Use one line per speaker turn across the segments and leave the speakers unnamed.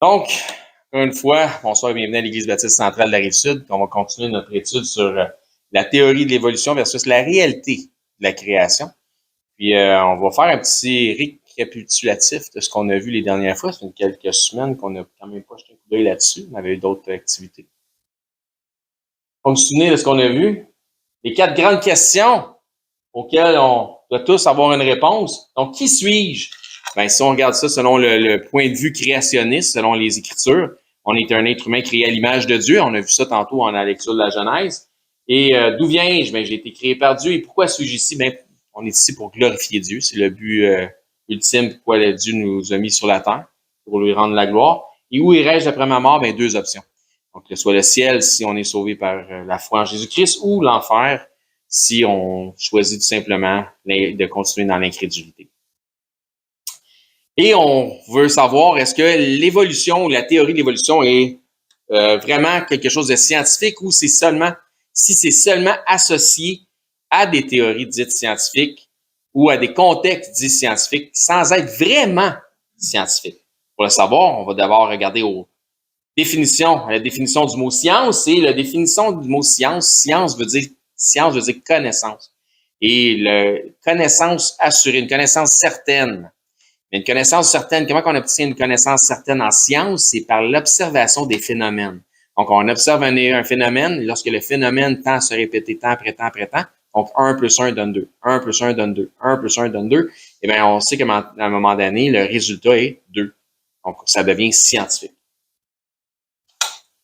Donc, encore une fois, bonsoir et bienvenue à l'Église baptiste centrale de la Rive-Sud. On va continuer notre étude sur la théorie de l'évolution versus la réalité de la création. Puis, on va faire un petit récapitulatif de ce qu'on a vu les dernières fois. Ça fait quelques semaines qu'on n'a quand même pas jeté un coup d'œil là-dessus. On avait eu d'autres activités. On vous souvenez de ce qu'on a vu? Les 4 grandes questions auxquelles on doit tous avoir une réponse. Donc, qui suis-je? Ben, si on regarde ça selon le point de vue créationniste, selon les Écritures, on est un être humain créé à l'image de Dieu. On a vu ça tantôt en la lecture de la Genèse. Et d'où viens-je? Ben, j'ai été créé par Dieu. Et pourquoi suis-je ici? Ben, on est ici pour glorifier Dieu. C'est le but ultime pourquoi Dieu nous a mis sur la terre, pour lui rendre la gloire. Et où irai-je après ma mort? Ben, 2 options. Donc, soit le ciel si on est sauvé par la foi en Jésus-Christ, ou l'enfer si on choisit tout simplement de continuer dans l'incrédulité. Et on veut savoir, est-ce que l'évolution, la théorie de l'évolution est vraiment quelque chose de scientifique ou si c'est seulement associé à des théories dites scientifiques ou à des contextes dits scientifiques sans être vraiment scientifique. Pour le savoir, on va d'abord regarder la définition du mot science et la définition du mot science. Science veut dire connaissance. Et connaissance assurée, une connaissance certaine. Mais une connaissance certaine, comment on obtient une connaissance certaine en science? C'est par l'observation des phénomènes. Donc, on observe un phénomène, lorsque le phénomène tend à se répéter temps après temps après temps, donc 1 plus 1 donne 2, 1 plus 1 donne 2, 1 plus 1 donne 2, eh bien, on sait qu'à un moment donné, le résultat est 2. Donc, ça devient scientifique.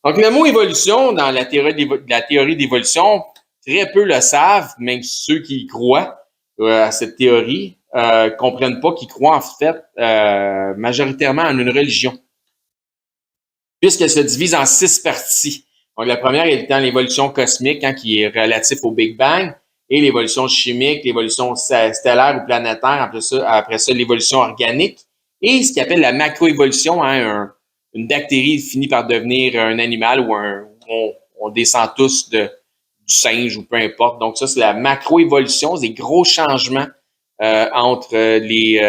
Donc, le mot évolution, dans la théorie d'évolution, très peu le savent, même ceux qui y croient à cette théorie, comprennent pas qu'ils croient en fait majoritairement en une religion, puisqu'elle se divise en 6 parties. Donc, la première étant l'évolution cosmique, qui est relative au Big Bang, et l'évolution chimique, l'évolution stellaire ou planétaire, après ça l'évolution organique, et ce qu'on appelle la macroévolution, une bactérie finit par devenir un animal ou on descend tous du singe ou peu importe. Donc ça, c'est la macroévolution, c'est des gros changements entre les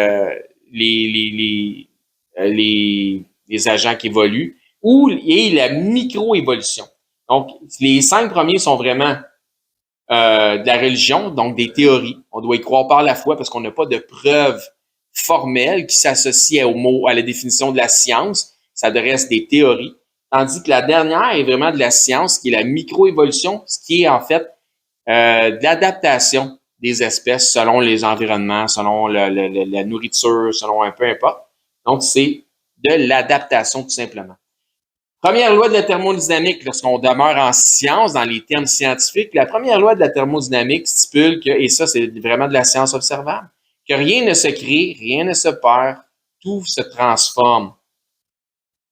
agents qui évoluent, et la microévolution. Donc, les 5 premiers sont vraiment de la religion, donc des théories. On doit y croire par la foi parce qu'on n'a pas de preuves formelles qui s'associent à la définition de la science. Ça reste des théories. Tandis que la dernière est vraiment de la science, qui est la microévolution, ce qui est en fait de l'adaptation des espèces selon les environnements, selon la nourriture, selon peu importe. Donc, c'est de l'adaptation tout simplement. Première loi de la thermodynamique, lorsqu'on demeure en science, dans les termes scientifiques, la première loi de la thermodynamique stipule que, et ça c'est vraiment de la science observable, que rien ne se crée, rien ne se perd, tout se transforme.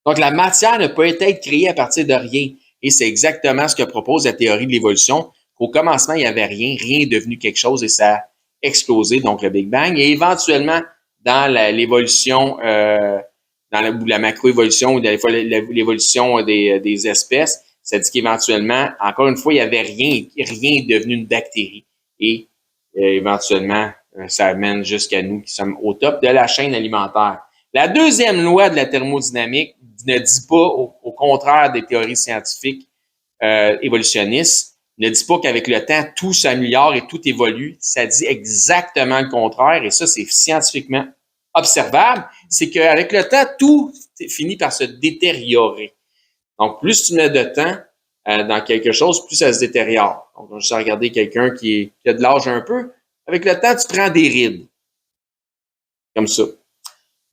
Donc, la matière ne peut être créée à partir de rien. Et c'est exactement ce que propose la théorie de l'évolution. Au commencement, il n'y avait rien, rien est devenu quelque chose et ça a explosé, donc le Big Bang. Et éventuellement, dans l'évolution, ou la macroévolution, ou l'évolution des espèces, ça dit qu'éventuellement, encore une fois, il n'y avait rien, rien est devenu une bactérie. Et éventuellement, ça amène jusqu'à nous qui sommes au top de la chaîne alimentaire. La deuxième loi de la thermodynamique ne dit pas, au contraire des théories scientifiques évolutionnistes, ne dit pas qu'avec le temps, tout s'améliore et tout évolue. Ça dit exactement le contraire, et ça, c'est scientifiquement observable. C'est qu'avec le temps, tout finit par se détériorer. Donc, plus tu mets de temps dans quelque chose, plus ça se détériore. Donc, on va juste regarder quelqu'un qui a de l'âge un peu. Avec le temps, tu prends des rides. Comme ça.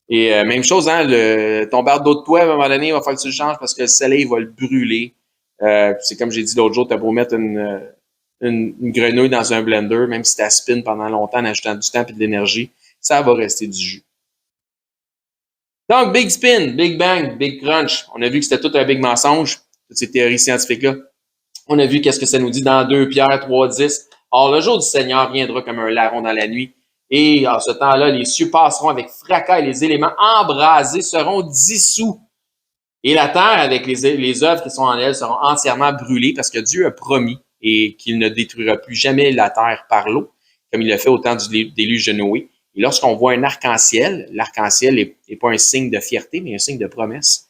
Et même chose, ton verre d'eau de toit, à un moment donné, il va falloir que tu le changes parce que le soleil va le brûler. C'est comme j'ai dit l'autre jour, tu as beau mettre une grenouille dans un blender, même si tu spin pendant longtemps en ajoutant du temps et de l'énergie, ça va rester du jus. Donc, Big Spin, Big Bang, Big Crunch. On a vu que c'était tout un big mensonge, toutes ces théories scientifiques-là. On a vu qu'est-ce que ça nous dit dans 2 Pierre 3:10. Or, le jour du Seigneur viendra comme un larron dans la nuit. Et en ce temps-là, les cieux passeront avec fracas et les éléments embrasés seront dissous. Et la terre, avec les œuvres qui sont en elle, seront entièrement brûlées parce que Dieu a promis et qu'il ne détruira plus jamais la terre par l'eau, comme il l'a fait au temps du déluge de Noé. Et lorsqu'on voit un arc-en-ciel, l'arc-en-ciel n'est pas un signe de fierté, mais un signe de promesse.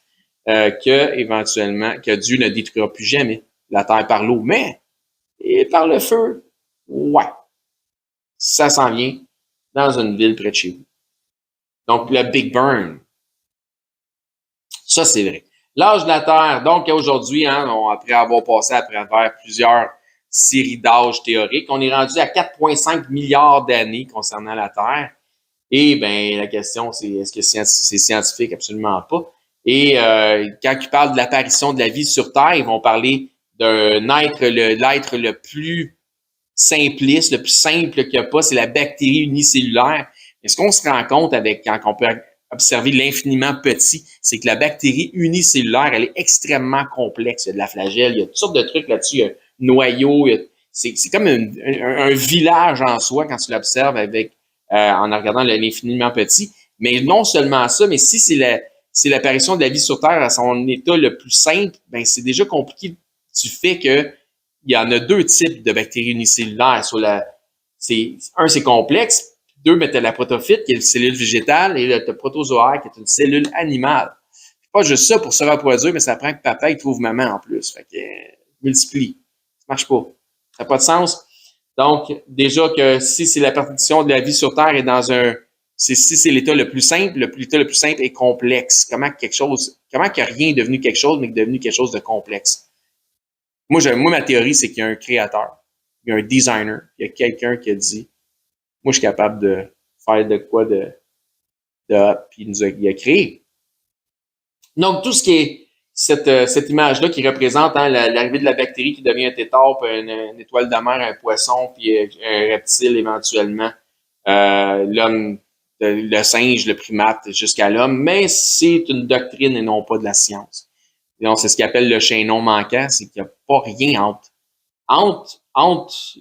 que Dieu ne détruira plus jamais la terre par l'eau, mais et par le feu. Ouais, ça s'en vient dans une ville près de chez vous. Donc, le Big Burn, ça, c'est vrai. L'âge de la Terre, donc aujourd'hui, après avoir passé à travers plusieurs séries d'âges théoriques, on est rendu à 4,5 milliards d'années concernant la Terre. Et ben la question, c'est est-ce que c'est scientifique? Absolument pas. Et quand ils parlent de l'apparition de la vie sur Terre, ils vont parler l'être le plus simpliste, le plus simple qu'il n'y a pas, c'est la bactérie unicellulaire. Mais ce qu'on se rend compte quand on peut observer l'infiniment petit, c'est que la bactérie unicellulaire, elle est extrêmement complexe. Il y a de la flagelle, il y a toutes sortes de trucs là-dessus, il y a noyau, c'est comme un village en soi quand tu l'observes en regardant l'infiniment petit. Mais non seulement ça, mais si c'est l'apparition de la vie sur Terre à son état le plus simple, ben c'est déjà compliqué du fait que il y en a deux types de bactéries unicellulaires. Un, c'est complexe. Deux, mais t'as la protophyte, qui est une cellule végétale, et le protozoaire, qui est une cellule animale. C'est pas juste ça pour se reproduire, mais ça prend que papa, il trouve maman en plus. Fait que, multiplie. Ça marche pas. Ça n'a pas de sens. Donc, déjà que si c'est la partition de la vie sur Terre est si c'est l'état le plus simple, l'état le plus simple est complexe. Comment que rien est devenu quelque chose, mais que devenu quelque chose de complexe. Moi, ma théorie, c'est qu'il y a un créateur, il y a un designer, il y a quelqu'un qui a dit, moi, je suis capable de faire de quoi de puis il a créé. Donc, tout ce qui est cette image-là qui représente l'arrivée de la bactérie qui devient un tétard, puis une étoile de mer, un poisson, puis un reptile éventuellement, l'homme, le singe, le primate, jusqu'à l'homme, mais c'est une doctrine et non pas de la science. Et donc, c'est ce qu'il appelle le chaînon manquant, c'est qu'il n'y a pas rien entre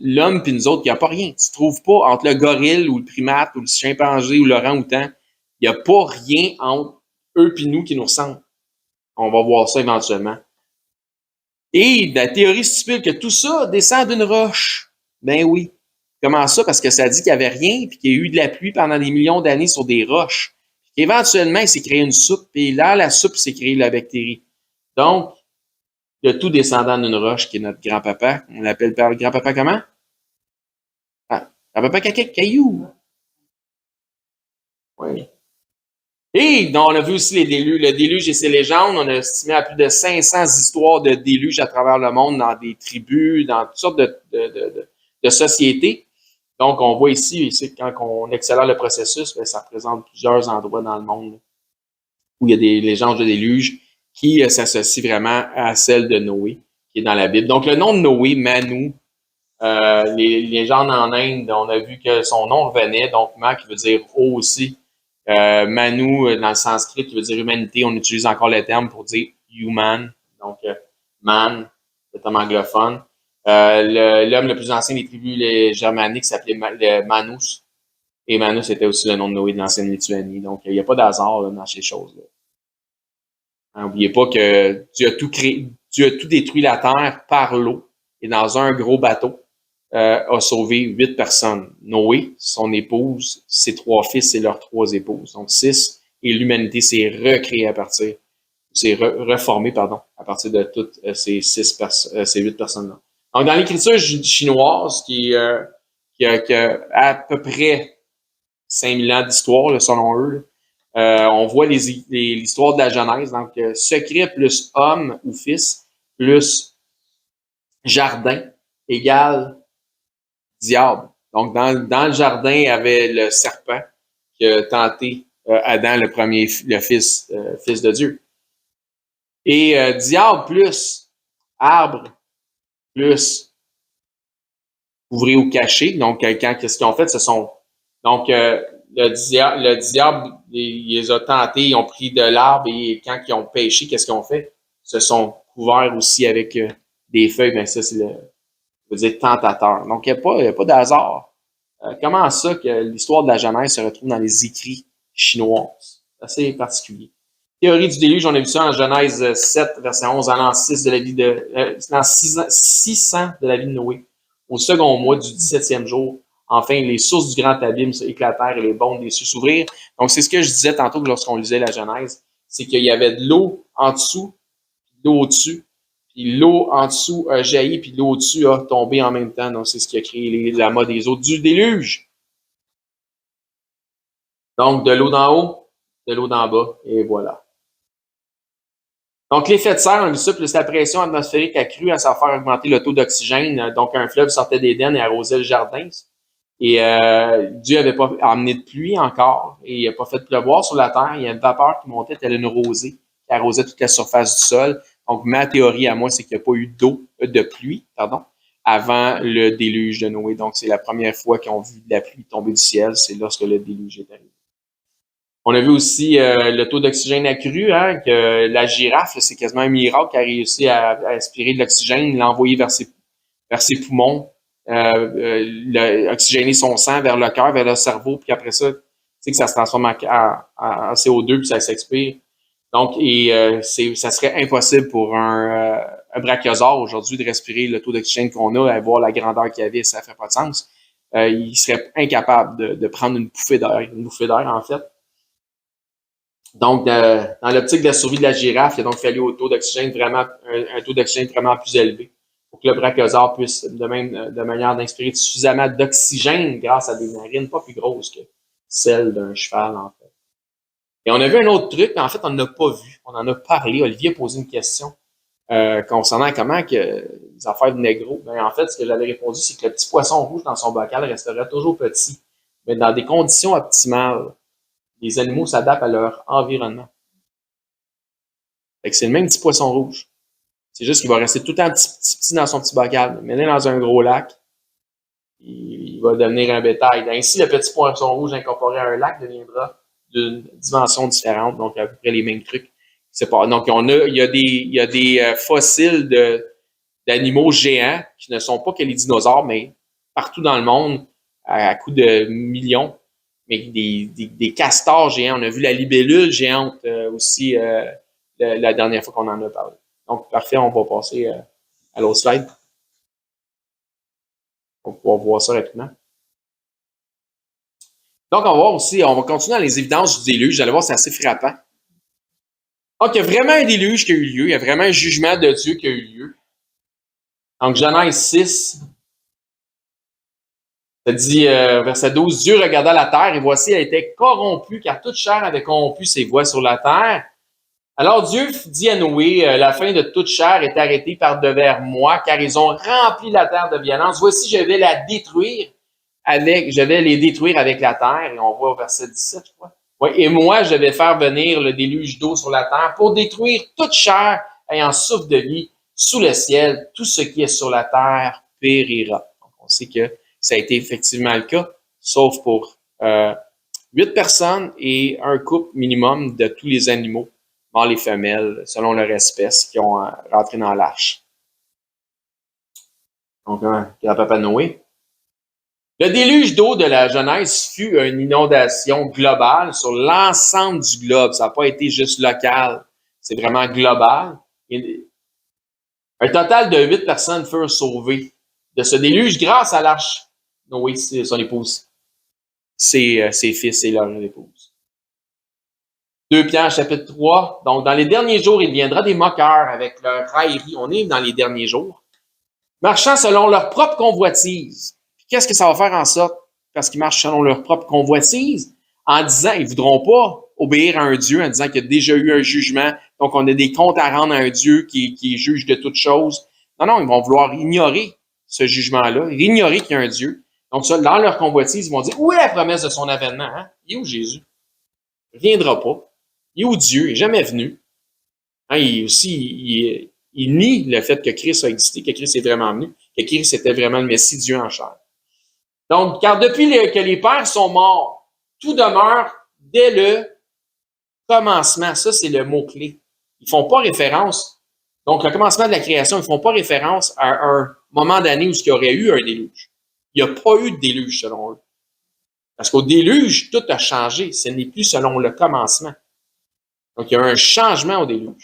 l'homme et nous autres, il n'y a pas rien. Tu ne trouves pas entre le gorille ou le primate ou le chimpanzé ou l'orang-outan, il n'y a pas rien entre eux et nous qui nous ressemblent. On va voir ça éventuellement. Et la théorie stipule que tout ça descend d'une roche. Ben oui. Comment ça? Parce que ça dit qu'il n'y avait rien puis qu'il y a eu de la pluie pendant des millions d'années sur des roches. Éventuellement, il s'est créé une soupe et là, la soupe s'est créée la bactérie. Donc, le tout descendant d'une roche qui est notre grand-papa. On l'appelle grand-papa comment? Ah, grand-papa Caillou. Oui. Et donc, on a vu aussi le déluge et ses légendes. On a estimé à plus de 500 histoires de déluge à travers le monde, dans des tribus, dans toutes sortes de sociétés. Donc, on voit ici quand on accélère le processus, bien, ça représente plusieurs endroits dans le monde où il y a des légendes de déluge qui s'associent vraiment à celle de Noé, qui est dans la Bible. Donc, le nom de Noé, Manu, les légendes en Inde, on a vu que son nom revenait, donc Ma qui veut dire eau aussi. Manu, dans le sanskrit, qui veut dire humanité, on utilise encore le terme pour dire human, donc man, le terme anglophone. L'homme le plus ancien des tribus germaniques s'appelait Manus. Et Manus était aussi le nom de Noé de l'ancienne Lituanie. Donc, il n'y a pas d'hasard dans ces choses-là. N'oubliez pas que Dieu a tout créé, Dieu a tout détruit la terre par l'eau. Et dans un gros bateau, a sauvé 8 personnes. Noé, son épouse, ses 3 fils et leurs 3 épouses. Donc 6. Et l'humanité s'est recréée reformée, à partir de toutes ces 8 personnes-là. Donc, dans l'écriture chinoise, qui a à peu près 5000 ans d'histoire, là, selon eux, on voit l'histoire de la Genèse. Donc, secret plus homme ou fils plus jardin égale diable. Donc, dans le jardin, il y avait le serpent qui a tenté Adam, le fils de Dieu. Et diable plus arbre plus ouvrir ou cacher. Donc, qu'est-ce qu'ils ont fait? Donc, le diable, il les a tentés, ils ont pris de l'arbre et quand ils ont pêché, qu'est-ce qu'ils ont fait? Ils se sont couverts aussi avec des feuilles. Ben ça, c'est veut dire tentateur. Donc, il n'y a pas de hasard. Comment ça que l'histoire de la Genèse se retrouve dans les écrits chinois? C'est assez particulier. Théorie du déluge, on a vu ça en Genèse 7, verset 11, à l'an 6 de la vie l'an 600 de la vie de Noé. Au second mois du 17e jour, enfin, les sources du grand abîme éclatèrent et les bondes des cieux s'ouvrirent. Donc, c'est ce que je disais tantôt lorsqu'on lisait la Genèse. c'est qu'il y avait de l'eau en dessous, de l'eau au-dessus. Puis l'eau en dessous a jailli, puis l'eau au-dessus a tombé en même temps. Donc, c'est ce qui a créé l'amas des eaux du déluge. Donc, de l'eau d'en haut, de l'eau d'en bas, et voilà. Donc, l'effet de serre, on a vu ça, plus la pression atmosphérique accrue à s'en faire augmenter le taux d'oxygène. Donc, un fleuve sortait d'Éden et arrosait le jardin. Et Dieu n'avait pas amené de pluie encore, et il n'a pas fait pleuvoir sur la terre. Il y a une vapeur qui montait telle une rosée, qui arrosait toute la surface du sol. Donc, ma théorie à moi, c'est qu'il n'y a pas eu de pluie, avant le déluge de Noé. Donc, c'est la première fois qu'ils ont vu de la pluie tomber du ciel, c'est lorsque le déluge est arrivé. On a vu aussi le taux d'oxygène accru, hein, que la girafe, c'est quasiment un miracle qui a réussi à aspirer de l'oxygène, l'envoyer vers ses poumons, oxygéner son sang vers le cœur, vers le cerveau, puis après ça, tu sais que ça se transforme en CO2 puis ça s'expire. Donc, ça serait impossible pour un brachiosaure aujourd'hui de respirer le taux d'oxygène qu'on a, à voir la grandeur qu'il y avait, ça fait pas de sens. Il serait incapable de prendre une bouffée d'air en fait. Donc, dans l'optique de la survie de la girafe, il a donc fallu un taux d'oxygène vraiment plus élevé pour que le brachiosaure puisse, de manière d'inspirer suffisamment d'oxygène grâce à des narines pas plus grosses que celles d'un cheval, en fait. Et on a vu un autre truc, mais en fait, on n'en a pas vu. On en a parlé. Olivier a posé une question concernant comment que les affaires de négro. Ben, en fait, ce que j'avais répondu, c'est que le petit poisson rouge dans son bocal resterait toujours petit, mais dans des conditions optimales. Les animaux s'adaptent à leur environnement. Fait que c'est le même petit poisson rouge. C'est juste qu'il va rester tout le temps petit dans son petit bocal. Mais dans un gros lac, il va devenir un bétail. Ainsi, le petit poisson rouge incorporé à un lac deviendra d'une dimension différente, donc à peu près les mêmes trucs. C'est pas, donc, il y a des fossiles d'animaux géants qui ne sont pas que les dinosaures, mais partout dans le monde, à coup de millions. Mais des castors géants. On a vu la libellule géante aussi la dernière fois qu'on en a parlé. Donc, parfait, on va passer à l'autre slide. On va pouvoir voir ça rapidement. Donc, on va continuer dans les évidences du déluge. Vous allez voir, c'est assez frappant. Donc, il y a vraiment un déluge qui a eu lieu. Il y a vraiment un jugement de Dieu qui a eu lieu. Donc, Genèse 6, ça dit, verset 12, Dieu regarda la terre et voici, elle était corrompue, car toute chair avait corrompu ses voies sur la terre. Alors Dieu dit à Noé, la fin de toute chair est arrêtée par devers moi, car ils ont rempli la terre de violence. Voici, je vais les détruire avec la terre. Et on voit au verset 17, je crois. Oui, et moi, je vais faire venir le déluge d'eau sur la terre pour détruire toute chair ayant souffle de vie sous le ciel. Tout ce qui est sur la terre périra. Donc, on sait que ça a été effectivement le cas, sauf pour 8 personnes et un couple minimum de tous les animaux, mâles et femelles, selon leur espèce, qui ont rentré dans l'arche. Donc, grand-papa Noé. Le déluge d'eau de la Genèse fut une inondation globale sur l'ensemble du globe. Ça n'a pas été juste local, c'est vraiment global. Et un total de 8 personnes furent sauvées de ce déluge grâce à l'arche. Noé, son épouse, ses fils et leur épouse. 2 Pierre, chapitre 3. Donc, dans les derniers jours, il viendra des moqueurs avec leur raillerie. On est dans les derniers jours. Marchant selon leur propre convoitise. Qu'est-ce que ça va faire en sorte? Parce qu'ils marchent selon leur propre convoitise, en disant, ils ne voudront pas obéir à un Dieu, en disant qu'il y a déjà eu un jugement, donc on a des comptes à rendre à un Dieu qui juge de toutes choses. Non, ils vont vouloir ignorer ce jugement-là, ignorer qu'il y a un Dieu. Donc ça, dans leur convoitise, ils vont dire, où est la promesse de son avènement? Hein? Il est où Jésus? Il ne viendra pas. Il est où Dieu? Il n'est jamais venu. Hein, il nie le fait que Christ a existé, que Christ est vraiment venu, que Christ était vraiment le Messie, Dieu en chair. Donc, car depuis que les pères sont morts, tout demeure dès le commencement. Ça, c'est le mot-clé. Ils font pas référence. Donc, le commencement de la création, ils font pas référence à un moment d'année où il y aurait eu un déluge. Il n'y a pas eu de déluge, selon eux. Parce qu'au déluge, tout a changé. Ce n'est plus selon le commencement. Donc, il y a un changement au déluge.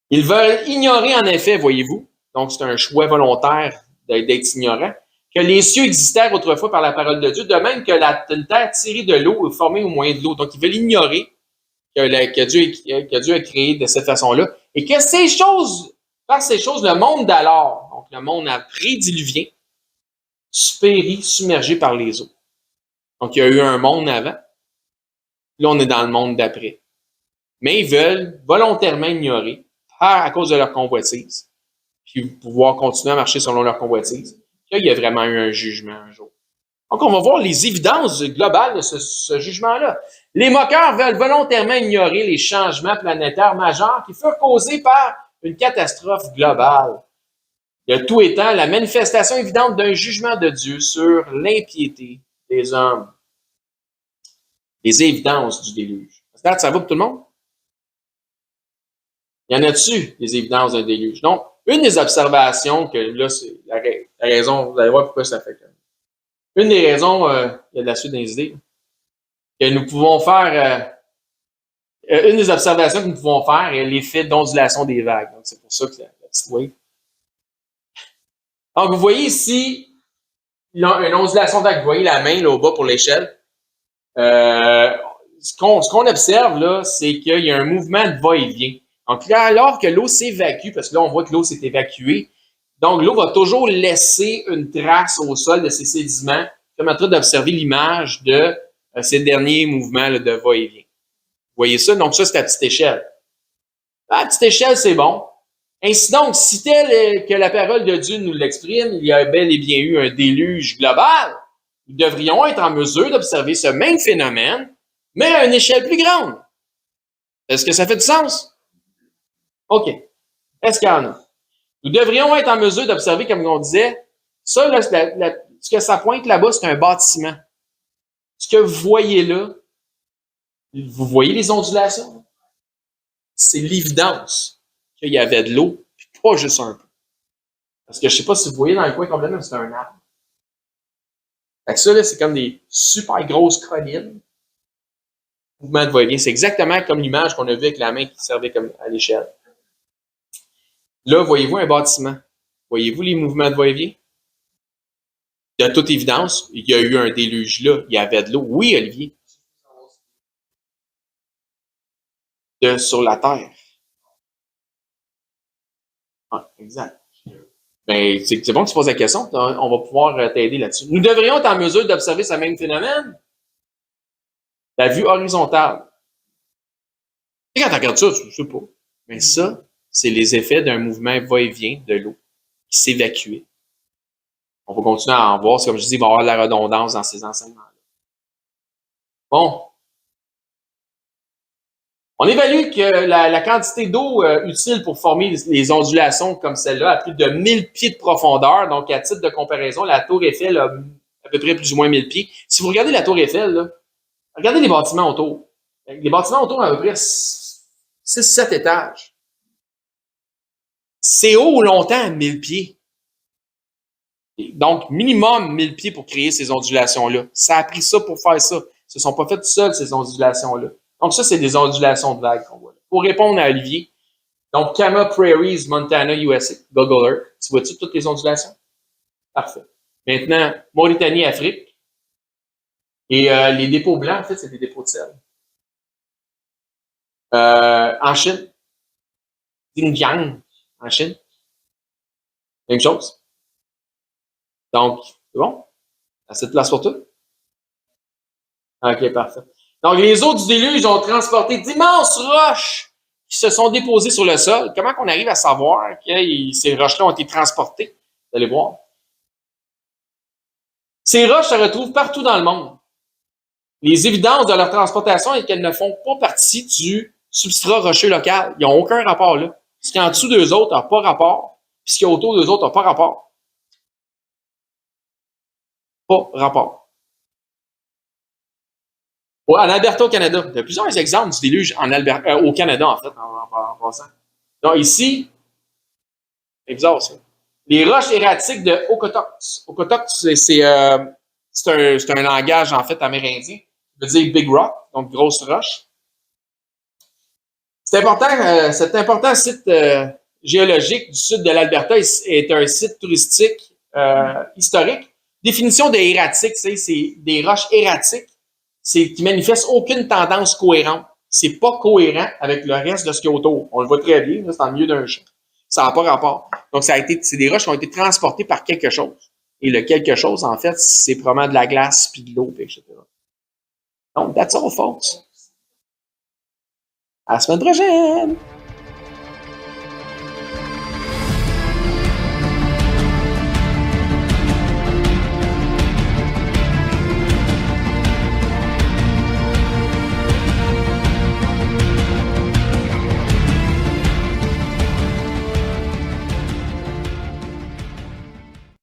Ils veulent ignorer, en effet, voyez-vous, donc c'est un choix volontaire d'être ignorant, que les cieux existèrent autrefois par la parole de Dieu, de même que une terre tirée de l'eau est formée au moyen de l'eau. Donc, ils veulent ignorer que Dieu a créé de cette façon-là. Et que par ces choses, le monde d'alors, donc le monde prédiluvien, périt, submergé par les eaux. Donc, il y a eu un monde avant. Là, on est dans le monde d'après. Mais ils veulent volontairement ignorer, à cause de leur convoitise, puis pouvoir continuer à marcher selon leur convoitise, qu'il y a vraiment eu un jugement un jour. Donc, on va voir les évidences globales de ce jugement-là. Les moqueurs veulent volontairement ignorer les changements planétaires majeurs qui furent causés par une catastrophe globale. Le tout étant la manifestation évidente d'un jugement de Dieu sur l'impiété des hommes. Les évidences du déluge. Ça va pour tout le monde? Il y en a-tu, des évidences d'un déluge? Donc, une des observations que là, c'est la raison, vous allez voir pourquoi ça fait. Une des raisons, il y a de la suite des idées, que nous pouvons faire, une des observations que nous pouvons faire est l'effet d'ondulation des vagues. Donc, c'est pour ça que la petite wave. Donc, vous voyez ici une ondulation de vague. Vous voyez la main là au bas pour l'échelle. Ce qu'on observe là, c'est qu'il y a un mouvement de va-et-vient. Donc là, alors que l'eau s'évacue, parce que là, on voit que l'eau s'est évacuée, donc l'eau va toujours laisser une trace au sol de ses sédiments qui permettra d'observer l'image de ces derniers mouvements là, de va-et-vient. Vous voyez ça? Donc ça, c'est à petite échelle. À petite échelle, c'est bon. Ainsi donc, si tel que la parole de Dieu nous l'exprime, il y a bel et bien eu un déluge global, nous devrions être en mesure d'observer ce même phénomène, mais à une échelle plus grande. Est-ce que ça fait du sens? OK. Est-ce qu'il y en a? Nous devrions être en mesure d'observer, comme on disait, ça, là, ce que ça pointe là-bas, c'est un bâtiment. Ce que vous voyez là, vous voyez les ondulations? C'est l'évidence qu'il y avait de l'eau, puis pas juste un peu. Parce que je ne sais pas si vous voyez dans le coin complètement, mais c'est un arbre. Fait que ça, là, c'est comme des super grosses collines. Mouvement de va-et-vient. C'est exactement comme l'image qu'on a vue avec la main qui servait comme à l'échelle. Là, voyez-vous un bâtiment? Voyez-vous les mouvements de va-et-vient? De toute évidence, il y a eu un déluge là. Il y avait de l'eau. Oui, Olivier. Sur la terre. Ah, exact. Ben, c'est bon que tu poses la question. On va pouvoir t'aider là-dessus. Nous devrions être en mesure d'observer ce même phénomène. La vue horizontale. Et quand tu regardes ça, tu ne sais pas. Mais ça, c'est les effets d'un mouvement va-et-vient de l'eau qui s'évacuait. On va continuer à en voir. Comme je dis, il va y avoir de la redondance dans ces enseignements-là. Bon. On évalue que la quantité d'eau utile pour former les ondulations comme celle-là à plus de 1000 pieds de profondeur. Donc, à titre de comparaison, la tour Eiffel a à peu près plus ou moins 1000 pieds. Si vous regardez la tour Eiffel, là, regardez les bâtiments autour. Les bâtiments autour ont à peu près 6-7 étages. C'est haut longtemps, 1000 pieds. Donc, minimum 1000 pieds pour créer ces ondulations-là. Ça a pris ça pour faire ça. Ils ne se sont pas fait tout seuls, ces ondulations-là. Donc, ça, c'est des ondulations de vagues qu'on voit là. Pour répondre à Olivier, donc, Kama Prairies, Montana, USA, Google Earth. Tu vois-tu toutes les ondulations? Parfait. Maintenant, Mauritanie, Afrique. Et les dépôts blancs, en fait, c'est des dépôts de sel. En Chine, Xinjiang, en Chine. Même chose. Donc, c'est bon? Assez de place pour tout? OK, parfait. Donc, les eaux du déluge ont transporté d'immenses roches qui se sont déposées sur le sol. Comment qu'on arrive à savoir que ces roches-là ont été transportées? Vous allez voir. Ces roches se retrouvent partout dans le monde. Les évidences de leur transportation est qu'elles ne font pas partie du substrat rocheux local. Ils n'ont aucun rapport là. Ce qui est en dessous d'eux autres n'a pas rapport. Puis ce qui est autour d'eux autres n'a pas rapport. Pas rapport. En Alberta, au Canada. Il y a plusieurs exemples du déluge au Canada, en fait, en passant. Donc, ici, c'est bizarre, ça. Les roches erratiques de Okotoks. Okotoks, c'est un langage, en fait, amérindien. Ça veut dire Big Rock, donc grosse roche. C'est important, cet important site géologique du sud de l'Alberta est un site touristique historique. Définition de erratique, c'est des roches erratiques. C'est qui manifestent aucune tendance cohérente. c'est pas cohérent avec le reste de ce qu'il y a autour. On le voit très bien, là, c'est en milieu d'un champ. Ça n'a pas rapport. Donc, c'est des roches qui ont été transportées par quelque chose. Et le quelque chose, en fait, c'est probablement de la glace, puis de l'eau, etc. Donc, that's all, folks. À la semaine prochaine!